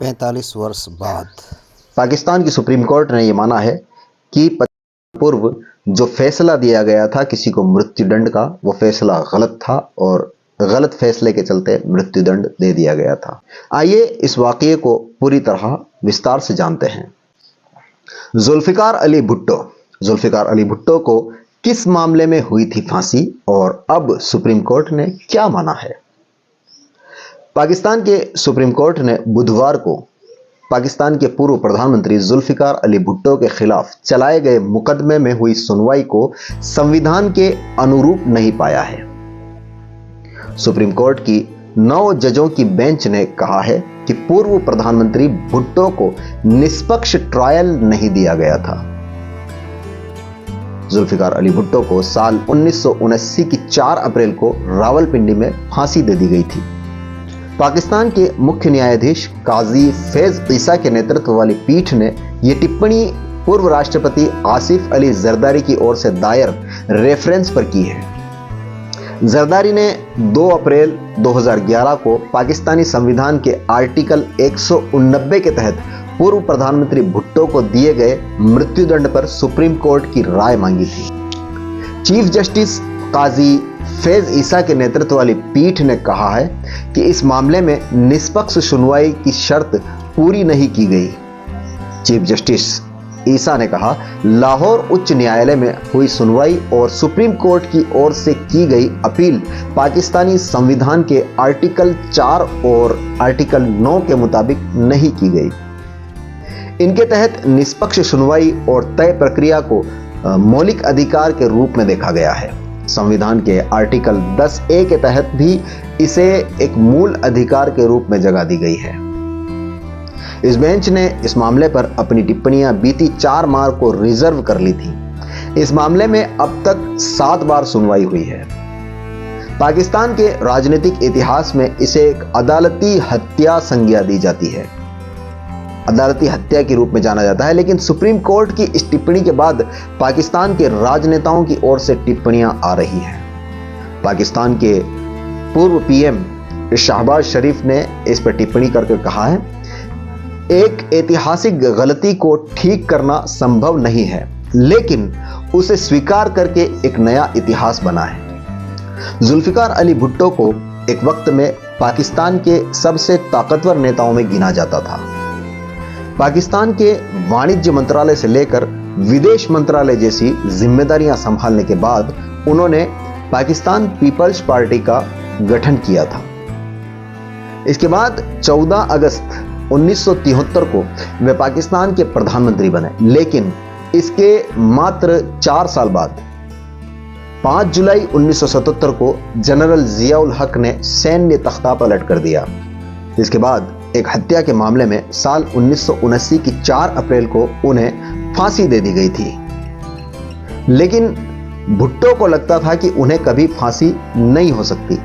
45 वर्ष बाद पाकिस्तान की सुप्रीम कोर्ट ने यह माना है कि पूर्व जो फैसला दिया गया था किसी को मृत्युदंड का, वो फैसला गलत था और गलत फैसले के चलते मृत्युदंड दे दिया गया था। आइए इस वाकये को पूरी तरह विस्तार से जानते हैं। जुल्फिकार अली भुट्टो को किस मामले में हुई थी फांसी और अब सुप्रीम कोर्ट ने क्या माना है? पाकिस्तान के सुप्रीम कोर्ट ने बुधवार को पाकिस्तान के पूर्व प्रधानमंत्री जुल्फिकार अली भुट्टो के खिलाफ चलाए गए मुकदमे में हुई सुनवाई को संविधान के अनुरूप नहीं पाया है। सुप्रीम कोर्ट की 9 जजों की बेंच ने कहा है कि पूर्व प्रधानमंत्री भुट्टो को निष्पक्ष ट्रायल नहीं दिया गया था। जुल्फिकार अली भुट्टो को साल 1979 की 4 अप्रैल को रावलपिंडी में फांसी दे दी गई थी। पाकिस्तान के मुख्य न्यायाधीश काजी फैज ईसा के नेतृत्व वाली पीठ ने यह टिप्पणी पूर्व राष्ट्रपति आसिफ अली जरदारी की ओर से दायर रेफरेंस पर की है। जरदारी ने 2 अप्रैल 2011 को पाकिस्तानी संविधान के आर्टिकल 189 के तहत पूर्व प्रधानमंत्री भुट्टो को दिए गए मृत्युदंड पर सुप्रीम कोर्ट की राय मांगी थी। चीफ जस्टिस काजी फैज ईसा के नेतृत्व वाली पीठ ने कहा है कि इस मामले में निष्पक्ष सुनवाई की शर्त पूरी नहीं की गई। चीफ जस्टिस ईसा ने कहा, लाहौर उच्च न्यायालय में हुई सुनवाई और सुप्रीम कोर्ट की ओर से की गई अपील पाकिस्तानी संविधान के आर्टिकल 4 और आर्टिकल 9 के मुताबिक नहीं की गई। इनके तहत निष्पक्ष सुनवाई और तय प्रक्रिया को मौलिक अधिकार के रूप में देखा गया है। संविधान के आर्टिकल 10A के तहत भी इसे एक मूल अधिकार के रूप में जगह दी गई है। इस बेंच ने इस मामले पर अपनी टिप्पणियां बीती 4 मार्च को रिजर्व कर ली थी। इस मामले में अब तक 7 बार सुनवाई हुई है। पाकिस्तान के राजनीतिक इतिहास में इसे एक अदालती हत्या संज्ञा दी जाती है, अदालती हत्या के रूप में जाना जाता है। लेकिन सुप्रीम कोर्ट की इस टिप्पणी के बाद पाकिस्तान के राजनेताओं की ओर से टिप्पणियां आ रही हैं। पाकिस्तान के पूर्व पीएम शहबाज शरीफ ने इस पर टिप्पणी करके कहा है, एक ऐतिहासिक गलती को ठीक करना संभव नहीं है, लेकिन उसे स्वीकार करके एक नया इतिहास बना है। जुल्फिकार अली भुट्टो को एक वक्त में पाकिस्तान के सबसे ताकतवर नेताओं में गिना जाता था। पाकिस्तान के वाणिज्य मंत्रालय से लेकर विदेश मंत्रालय जैसी जिम्मेदारियां संभालने के बाद उन्होंने पाकिस्तान पीपल्स पार्टी का गठन किया था। इसके बाद 14 अगस्त 1973 को वे पाकिस्तान के प्रधानमंत्री बने, लेकिन इसके मात्र 4 साल बाद 5 जुलाई 1977 को जनरल जियाउल हक ने सैन्य तख्ता पलट कर दिया। इसके बाद एक हत्या के मामले में साल 1979 की 4 अप्रैल को उन्हें फांसी दे दी गई थी। लेकिन भुट्टो को लगता था कि उन्हें कभी फांसी नहीं हो सकती।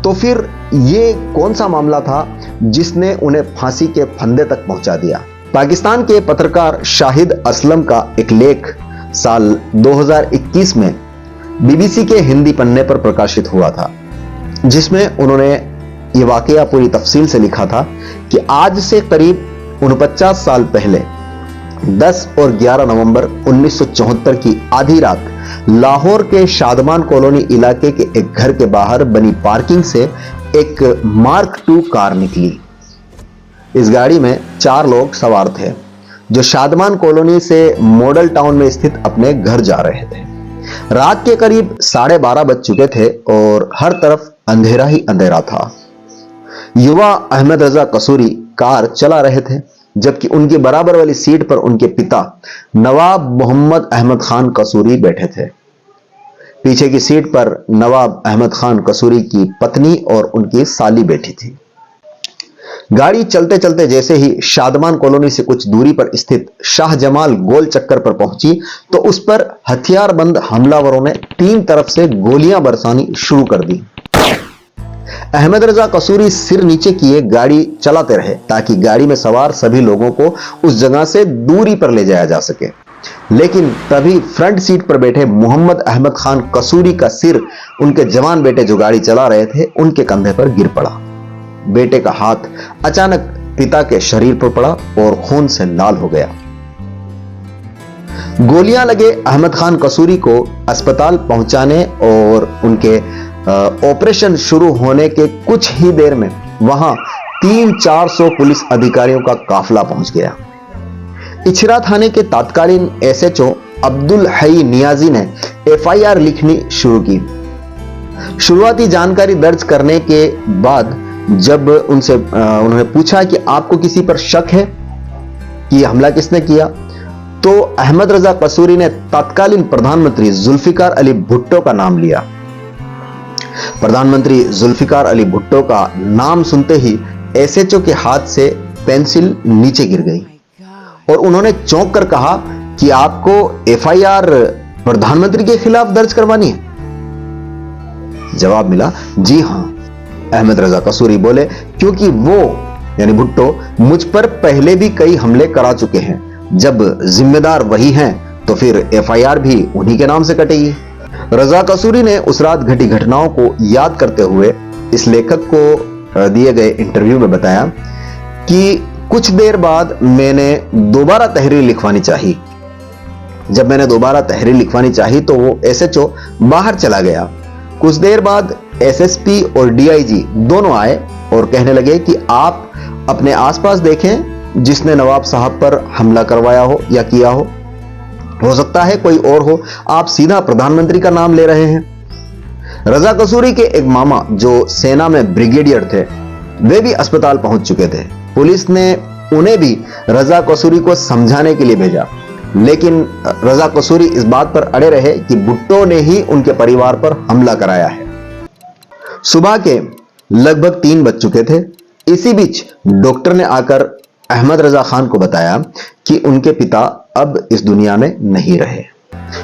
तो फिर ये कौन सा मामला था जिसने उन्हें फांसी के फंदे तक पहुंचा दिया? पाकिस्तान के पत्रकार शाहिद असलम का एक लेख साल 2021 में बीबीसी के हिंदी पन्ने पर प्रकाशित हुआ था, जिसमें उन्होंने ये वाकया पूरी तफसील से लिखा था कि आज से करीब 49 साल पहले 10 और 11 नवंबर 1974 की आधी रात लाहौर के शादमान कॉलोनी इलाके के एक घर के बाहर बनी पार्किंग से एक मार्क II कार निकली। इस गाड़ी में 4 लोग सवार थे जो शादमान कॉलोनी से मॉडल टाउन में स्थित अपने घर जा रहे थे। रात के करीब 12:30 बज चुके थे और हर तरफ अंधेरा ही अंधेरा था। युवा अहमद रजा कसूरी कार चला रहे थे, जबकि उनकी बराबर वाली सीट पर उनके पिता नवाब मोहम्मद अहमद खान कसूरी बैठे थे। पीछे की सीट पर नवाब अहमद खान कसूरी की पत्नी और उनकी साली बैठी थी। गाड़ी चलते चलते जैसे ही शादमान कॉलोनी से कुछ दूरी पर स्थित शाहजमाल गोल चक्कर पर पहुंची तो उस पर हथियारबंद हमलावरों ने 3 तरफ से गोलियां बरसानी शुरू कर दी। अहमद रजा कसूरी सिर नीचे किए गाड़ी चलाते रहे ताकि गाड़ी में सवार सभी लोगों को उस जगह से दूरी पर ले जाया जा सके। लेकिन तभी फ्रंट सीट पर बैठे मोहम्मद अहमद खान कसूरी का सिर उनके जवान बेटे जो गाड़ी चला रहे थे उनके कंधे पर गिर पड़ा। बेटे का हाथ अचानक पिता के शरीर पर पड़ा और खून से लाल हो गया। गोलियां लगे अहमद खान कसूरी को अस्पताल पहुंचाने और उनके ऑपरेशन शुरू होने के कुछ ही देर में वहां 300-400 पुलिस अधिकारियों का काफिला पहुंच गया। इछरा थाने के तत्कालीन एसएचओ अब्दुल हई नियाजी ने एफआईआर लिखनी शुरू की। शुरुआती जानकारी दर्ज करने के बाद जब उन्होंने पूछा कि आपको किसी पर शक है कि हमला किसने किया, तो अहमद रजा कसूरी ने तत्कालीन प्रधानमंत्री जुल्फिकार अली भुट्टो का नाम लिया। प्रधानमंत्री जुल्फिकार अली भुट्टो का नाम सुनते ही एसएचओ के हाथ से पेंसिल नीचे गिर गई और उन्होंने चौंक कर कहा कि आपको एफआईआर प्रधानमंत्री के खिलाफ दर्ज करवानी है। जवाब मिला, जी हां। अहमद रजा कसूरी बोले, क्योंकि वो यानी भुट्टो मुझ पर पहले भी कई हमले करा चुके हैं। जब जिम्मेदार वही हैं तो फिर एफआईआर भी उन्हीं के नाम से कटेगी। रजा कसूरी ने उस रात घटी घटनाओं को याद करते हुए इस लेखक को दिए गए इंटरव्यू में बताया कि कुछ देर बाद मैंने दोबारा तहरीर लिखवानी चाहिए। जब मैंने दोबारा तहरीर लिखवानी चाहिए तो वो एसएचओ बाहर चला गया। कुछ देर बाद एसएसपी और डीआईजी दोनों आए और कहने लगे कि आप अपने आसपास देखें, जिसने नवाब साहब पर हमला करवाया हो या किया हो सकता है कोई और हो, आप सीधा प्रधानमंत्री का नाम ले रहे हैं। रजा कसूरी के एक मामा जो सेना में ब्रिगेडियर थे, वे भी अस्पताल पहुंच चुके थे। पुलिस ने उन्हें भी रजा कसूरी को समझाने के लिए भेजा, लेकिन रजा कसूरी इस बात पर अड़े रहे कि भुट्टो ने ही उनके परिवार पर हमला कराया है। सुबह के लगभग 3 बज चुके थे। इसी बीच डॉक्टर ने आकर अहमद रजा खान को बताया कि उनके पिता अब इस दुनिया में नहीं रहे।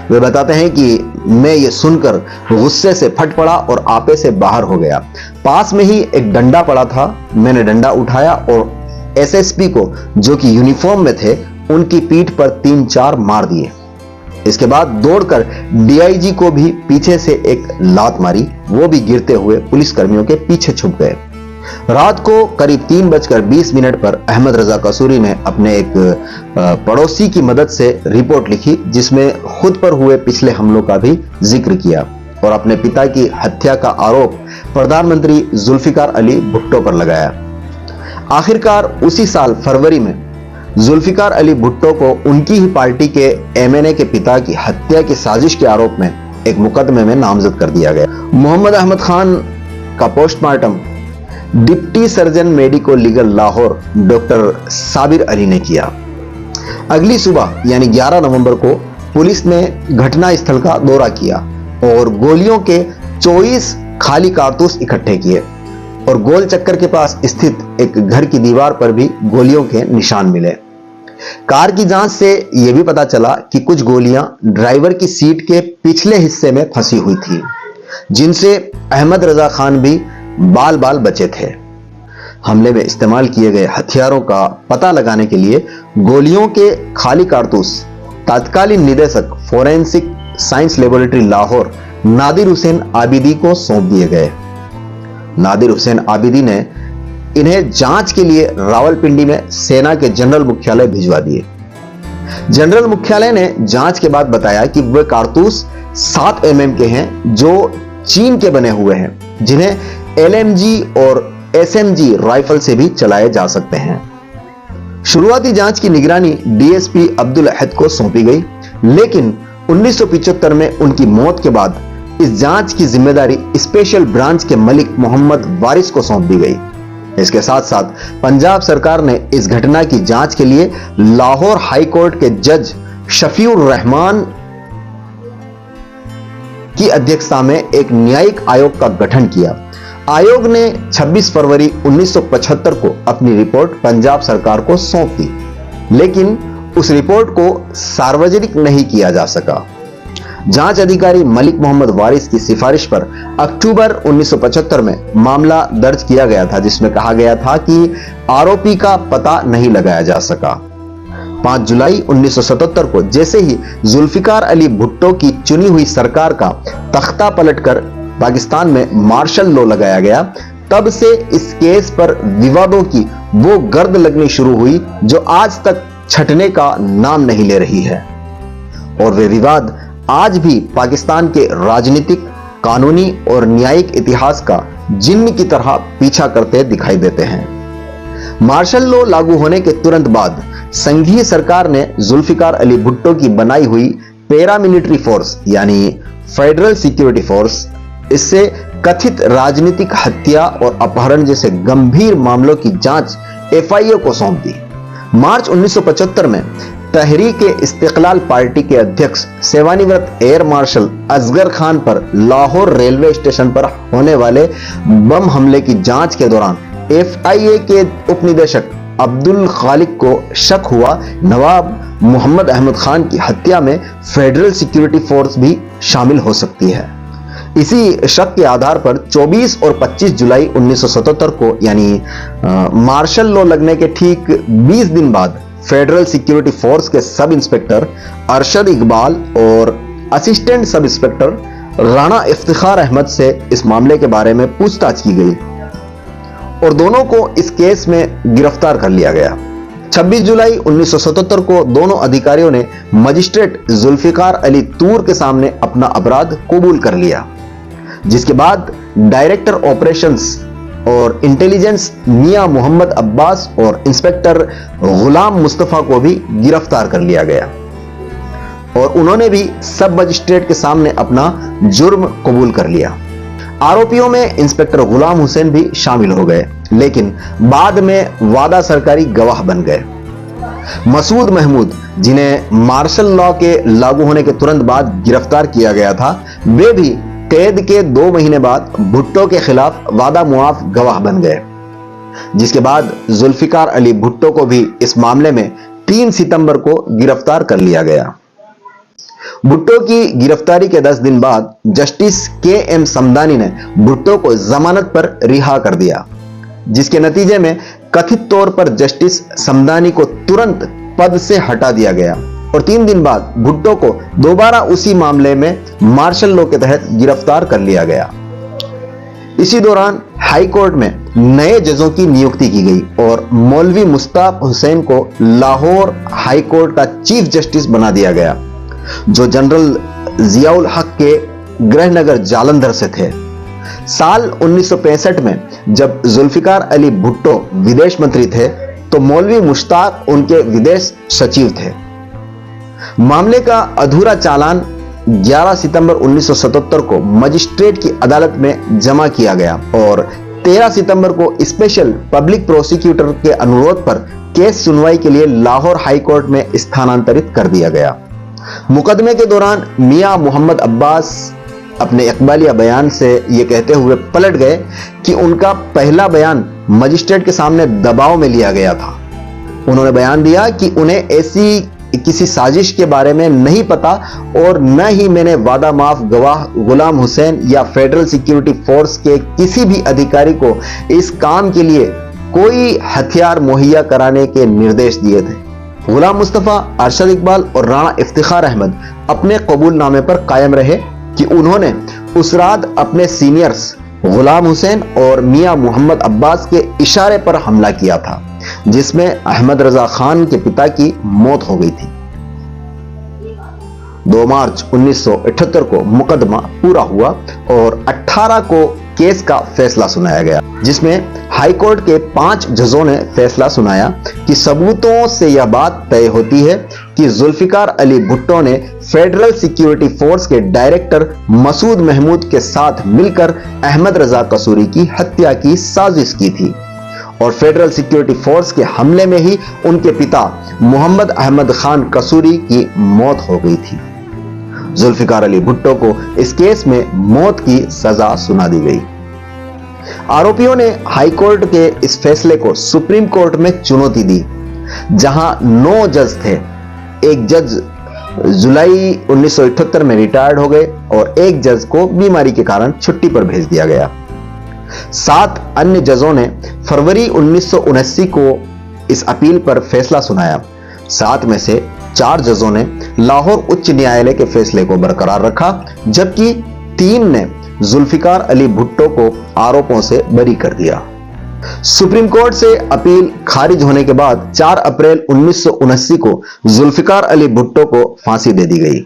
वे बताते हैं कि मैं ये सुनकर गुस्से से फट पड़ा और आपे से बाहर हो गया। पास में ही एक डंडा पड़ा था, मैंने डंडा उठाया और एसएसपी को, जो कि यूनिफॉर्म में थे, उनकी पीठ पर 3-4 मार दिए। इसके बाद दौड़कर डीआईजी को भी पीछे से एक लात मारी। वो भी गिरते हुए पुलिसकर्मियों के पीछे छुप गए। रात को करीब 3:20 पर अहमद रजा कसूरी ने अपने एक पड़ोसी की मदद से रिपोर्ट लिखी, जिसमें खुद पर हुए पिछले हमलों का भी जिक्र किया और अपने पिता की हत्या का आरोप प्रधानमंत्री जुल्फिकार अली भुट्टो पर लगाया। आखिरकार उसी साल फरवरी में जुल्फिकार अली भुट्टो को उनकी ही पार्टी के एमएनए के पिता की हत्या की साजिश के आरोप में एक मुकदमे में नामजद कर दिया गया। मोहम्मद अहमद खान का postmortem deputy surgeon medico legal Lahore doctor Sabir Ali ने किया। अगली सुबह यानी 11 नवंबर को पुलिस ने घटना स्थल का दौरा किया और गोलियों के 24 खाली कारतूस इकट्ठे किए और गोल चक्कर के पास स्थित एक घर की दीवार पर भी गोलियों के निशान मिले। कार की जांच से यह भी पता चला कि कुछ गोलियां ड्राइवर की सीट के पिछले हिस्से में फंसी हुई थी, जिनसे अहमद रजा खान भी बाल बाल बचे थे। हमले में इस्तेमाल किए गए हथियारों का पता लगाने के लिए गोलियों के खाली कारतूस तत्कालीन निदेशक forensic science laboratory Lahore Nadir Hussain Abidi को सौंप दिए गए। नादिर हुसैन आबिदी ने इन्हें जांच के लिए रावलपिंडी में सेना के जनरल मुख्यालय भिजवा दिए। जनरल मुख्यालय ने जांच के बाद बताया कि वे कारतूस 7 mm के हैं, जो चीन के बने हुए हैं, जिन्हें एलएमजी और एसएमजी राइफल से भी चलाए जा सकते हैं। शुरुआती जांच की निगरानी डीएसपी अब्दुल अहद को सौंपी गई, लेकिन 1975 में उनकी मौत के बाद इस जांच की जिम्मेदारी स्पेशल ब्रांच के मलिक मोहम्मद वारिस को सौंप दी गई। इसके साथ साथ पंजाब सरकार ने इस घटना की जांच के लिए लाहौर हाई कोर्ट के जज शफीउर रहमान की अध्यक्षता में एक न्यायिक आयोग का गठन किया। आयोग ने 26 फरवरी 1975 को अपनी रिपोर्ट पंजाब सरकार को सौंप दी, लेकिन उस रिपोर्ट को सार्वजनिक नहीं किया जा सका। जांच अधिकारी मलिक मोहम्मद वारिस की सिफारिश पर अक्टूबर 1975 में मामला दर्ज किया गया था, जिसमें कहा गया था कि आरोपी का पता नहीं लगाया जा सका। 5 जुलाई 1977 को जैसे ही जुल्फिकार अली भुट्टो की चुनी हुई सरकार का तख्ता पलटकर पाकिस्तान में मार्शल लॉ लगाया गया, तब से इस केस पर विवादों की वो गर्द लगनी शुरू हुई जो आज तक छटने का नाम नहीं ले रही है। और वे विवाद आज भी पाकिस्तान के राजनीतिक, कानूनी और न्यायिक इतिहास का जिन्न की तरह पीछा करते दिखाई देते हैं। मार्शल लॉ लागू होने के तुरंत बाद संघीय सरकार ने जुल्फिकार अली भुट्टो की बनाई हुई पैरामिलिट्री फोर्स यानी फेडरल सिक्योरिटी फोर्स, इससे कथित राजनीतिक हत्या और अपहरण जैसे गंभीर मामलों की जांच एफआईए को सौंप दी। मार्च 1975 में तहरीक-ए-इस्तिकलाल पार्टी के अध्यक्ष सेवानिवृत्त एयर मार्शल असगर खान पर लाहौर रेलवे स्टेशन पर होने वाले बम हमले की जांच के दौरान एफआईए के उपनिदेशक अब्दुल खालिक को शक हुआ नवाब मोहम्मद अहमद खान की हत्या में फेडरल सिक्योरिटी फोर्स भी शामिल हो सकती है। इसी शक के आधार पर 24 और 25 जुलाई 1977 को यानी मार्शल लॉ लगने के ठीक 20 दिन बाद फेडरल सिक्योरिटी फोर्स के सब इंस्पेक्टर अरशद इकबाल और assistant sub inspector Rana Iftikhar Ahmad से इस मामले के बारे में पूछताछ की गई और दोनों को इस केस में गिरफ्तार कर लिया गया। 26 जुलाई 1977 को दोनों अधिकारियों ने मजिस्ट्रेट जुल्फिकार अली तूर के सामने अपना अपराध कबूल कर लिया, जिसके बाद डायरेक्टर ऑपरेशंस और इंटेलिजेंस मियां मोहम्मद अब्बास और इंस्पेक्टर गुलाम मुस्तफा को भी गिरफ्तार कर लिया गया और उन्होंने भी सब मजिस्ट्रेट के सामने अपना जुर्म कबूल कर लिया। आरोपियों में इंस्पेक्टर गुलाम हुसैन भी शामिल हो गए, लेकिन बाद में वादा सरकारी गवाह बन गए। मसूद महमूद, जिन्हें मार्शल लॉ के लागू होने के तुरंत बाद गिरफ्तार किया गया था, वे भी कैद के 2 महीने बाद भुट्टो के खिलाफ वादा मुआफ गवाह बन गए, जिसके बाद जुल्फिकार अली भुट्टो को भी इस मामले में 3 सितंबर को गिरफ्तार कर लिया गया। भुट्टो की गिरफ्तारी के 10 दिन बाद जस्टिस के.एम. समदानी ने भुट्टो को जमानत पर रिहा कर दिया, जिसके नतीजे में कथित तौर पर जस्टिस समदानी को तुरंत पद से हटा दिया गया और 3 दिन बाद भुट्टो को दोबारा उसी मामले में मार्शल लॉ के तहत गिरफ्तार कर लिया गया। इसी दौरान हाई कोर्ट में नए जजों की नियुक्ति की गई और मौलवी मुश्ताक हुसैन को लाहौर हाई कोर्ट का चीफ जस्टिस बना दिया गया, जो जनरल जियाउल हक के गृहनगर जालंधर से थे। साल 1965 में जब जुल्फिकार अली भुट्टो विदेश मंत्री थे तो मौलवी मुश्ताक उनके विदेश सचिव थे। मामले का अधूरा चालान 11 सितंबर 1977 को मजिस्ट्रेट की अदालत में जमा किया गया और 13 सितंबर को स्पेशल पब्लिक प्रोसिक्यूटर के अनुरोध पर केस सुनवाई के लिए लाहौर हाई कोर्ट में स्थानांतरित कर दिया गया। मुकदमे के दौरान मियां मोहम्मद अब्बास अपने इकबालिया बयान से यह कहते हुए पलट गए कि उनका पहला बयान मजिस्ट्रेट के सामने दबाव में लिया गया था। उन्होंने बयान दिया कि उन्हें ऐसी किसी साजिश के बारे में नहीं पता और न ही मैंने वादा माफ गवाह गुलाम हुसैन या फेडरल सिक्योरिटी फोर्स के किसी भी अधिकारी को इस काम के लिए कोई हथियार मुहैया कराने के निर्देश दिए थे। गुलाम मुस्तफा, अरशद इकबाल और राणा इफ्तिखार अहमद अपने कबूलनामे पर कायम रहे कि उन्होंने उस रात अपने सीनियर्स गुलाम हुसैन और मियां मोहम्मद अब्बास के इशारे पर हमला किया था, जिसमें अहमद रजा खान के पिता की मौत हो गई थी। 2 मार्च 1978 को मुकदमा पूरा हुआ और 18 को केस का फैसला सुनाया गया, जिसमें हाई कोर्ट के 5 जजों ने फैसला सुनाया कि सबूतों से यह बात तय होती है कि जुल्फिकार अली भुट्टो ने फेडरल सिक्योरिटी फोर्स के डायरेक्टर मसूद महमूद के साथ मिलकर अहमद रजा कसूरी की हत्या की साजिश की थी और फेडरल सिक्योरिटी फोर्स के हमले में ही उनके पिता मोहम्मद अहमद खान कसूरी की मौत हो गई थी। जुल्फिकार अली भुट्टो को इस केस में मौत की सजा सुना दी गई। आरोपियों ने हाई कोर्ट के इस फैसले को सुप्रीम कोर्ट में चुनौती दी, जहां 9 जज थे। एक जज जुलाई 1978 में रिटायर्ड हो गए और एक जज को बीमारी के कारण छुट्टी पर भेज दिया गया। 7 अन्य जजों ने फरवरी 1979 को इस अपील पर फैसला सुनाया। 7 में से 4 जजों ने लाहौर उच्च न्यायालय के फैसले को बरकरार रखा, जबकि 3 ने जुल्फिकार अली भुट्टो को आरोपों से बरी कर दिया। सुप्रीम कोर्ट से अपील खारिज होने के बाद 4 अप्रैल 1979 को जुल्फिकार अली भुट्टो को फांसी दे दी गई।